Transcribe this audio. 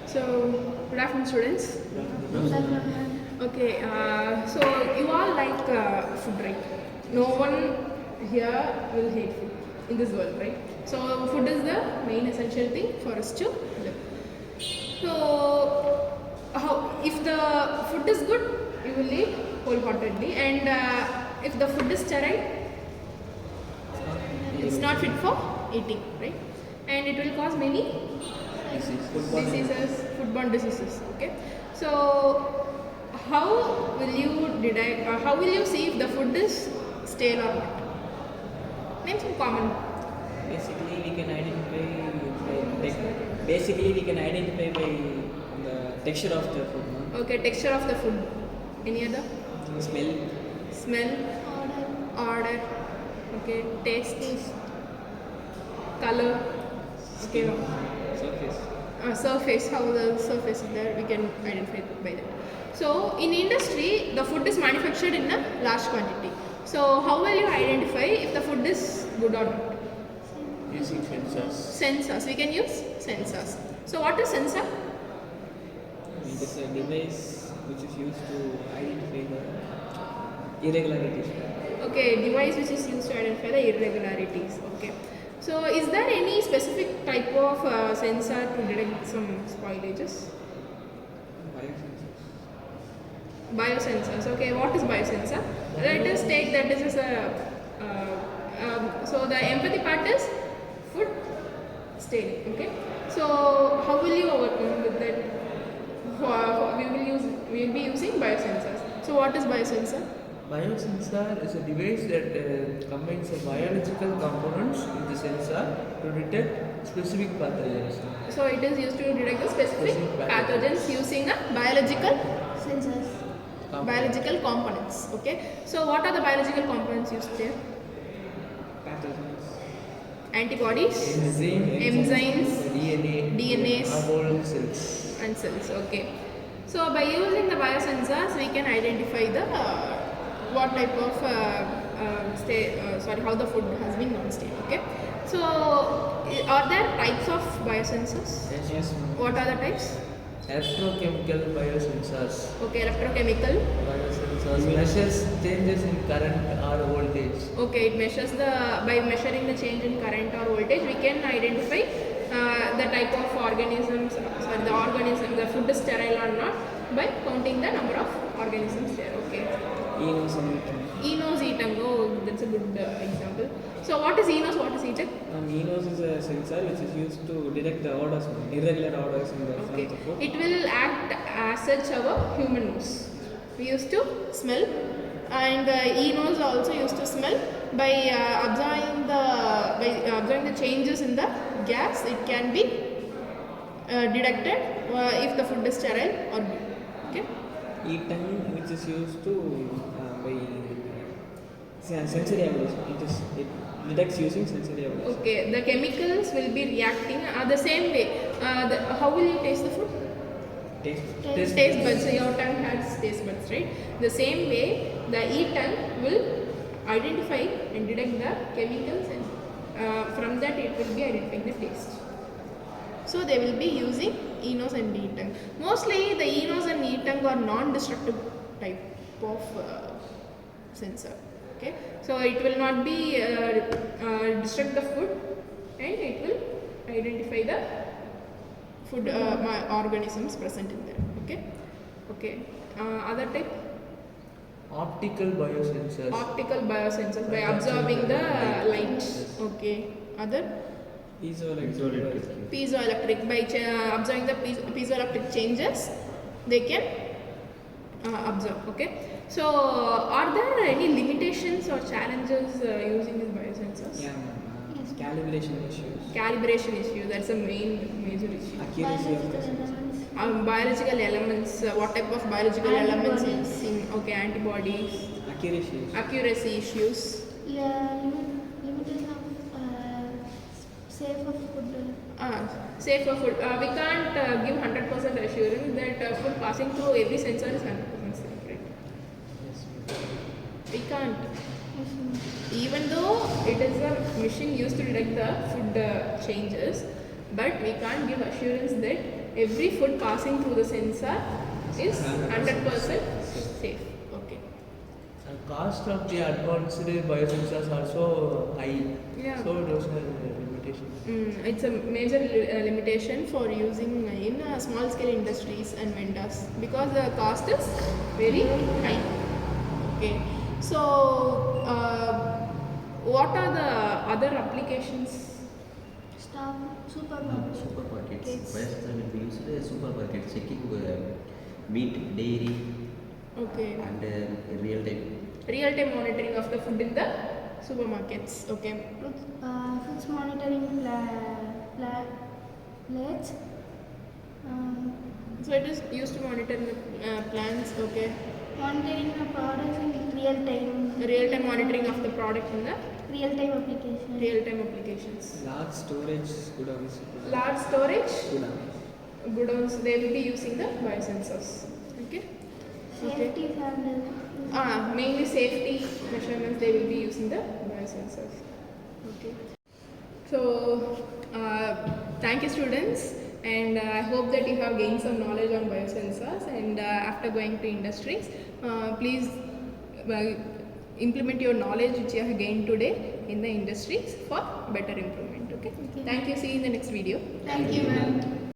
So, good afternoon, students. Okay, so you all like food, right? No one here will hate food in this world, right? So, food is the main essential thing for us to live. So, if the food is good, you will eat wholeheartedly, and if the food is sterile, it's not fit for eating, right? And it will cause many diseases, foodborne diseases. Okay, so how will you detect? How will you see if the food is stale or not? Name some common. Basically, we can identify by the texture of the food. No? Okay, texture of the food. Any other? Smell. Smell, order. Okay, taste, color. Okay, Surface. surface. How the surface is there, we can identify by that. So in industry, the food is manufactured in a large quantity. So how will you identify if the food is good or not? Using sensors. Sensors. We can use sensors. So what is sensor? It is a device which is used to identify the irregularities. Okay, device which is used to identify the irregularities. Okay. So is there any specific type of sensor to detect some spoilages? Biosensors. Biosensors. Okay, what is biosensor? Let us take that as a so the empathy part is food stale. Okay, so how will you overcome with that? We will be using biosensors. So what is biosensor? Biosensor is a device that combines the biological components in the sensor to detect specific pathogens. So it is used to detect the specific pathogens using a biological Sensors. biological components. Okay, so what are the biological components used there? Pathogens. Antibodies, Enzymes, enzymes, DNAs, whole cells. and cells. Okay, so by using the biosensors we can identify the what type of how the food has been non-stale. Okay, so are there types of biosensors? Yes. What are the types? Electrochemical biosensors. Okay, electrochemical. Biosensors measures changes in current or voltage. Okay, it measures by measuring the change in current or voltage, we can identify the type of organisms, the food is sterile or not by counting the number of organisms there. Okay. Enos and Enos, eating. Oh, that's a good example. So what is Enos? What is eating? Enos is a sensor which is used to detect the odors, irregular odors in the Okay. front of food. It will act as such our human nose. We used to smell, and the e-nose also used to smell by observing the changes in the gas. It can be detected if the food is sterile or good. Okay. E-tongue which is used to by sensory evaluation. It detects using sensory evaluation. Okay. The chemicals will be reacting the same way. How will you taste the food? Taste. Taste buds. So your tongue has taste buds, right? The same way, the e-tongue will identify and detect the chemicals, and from that it will be identifying the taste. So they will be using e-nose and e-tongue. Mostly the e-nose and e-tongue are non-destructive type of sensor. Okay, so it will not be destruct the food, and it will identify the food organisms present in there. Okay, okay. Other type, Optical biosensors. optical biosensors by observing the light. Okay. Other, piezoelectric by observing the piezoelectric changes, they can observe. Okay. So are there any limitations or challenges using these biosensors? Yeah, calibration issues. Calibration issue, that's a major issue. Accuracy of the Biological sensor. elements. Biological elements, what type of biological elements Antibodies. using? Okay, antibodies, Accuracy issues. accuracy issues, Yeah, limitation of safe of food. safer food. We can't give 100% assurance that food passing through every sensor is 100% safe, right? Yes. We can't. Even though it is a machine used to detect the food changes, but we can't give assurance that every food passing through the sensor is 100% safe. Okay. Cost of the advanced biosensors also high. Yeah. So those are limitations. It's a major limitation for using in small scale industries and vendors because the cost is very high. Okay. So, what are the other applications? Stop supermarket. Supermarkets. Kids. Biosensor will be used in supermarkets, checking meat, dairy, Okay. and real time. Real time monitoring of the food in the supermarkets. Okay. Foods monitoring plates. So it is used to monitor the plants. Okay. Monitoring the products in real time. Real time monitoring of the product in the Real time application. real time applications. Large storage godowns. Large storage Godowns. godowns, they will be using the biosensors. Okay. Safety and Mainly safety measurements, they will be using the biosensors. Okay. So, thank you students, and I hope that you have gained some knowledge on biosensors, and after going to industries, please implement your knowledge which you have gained today in the industries for better improvement. Okay. Thank you. See you in the next video. Thank you, ma'am.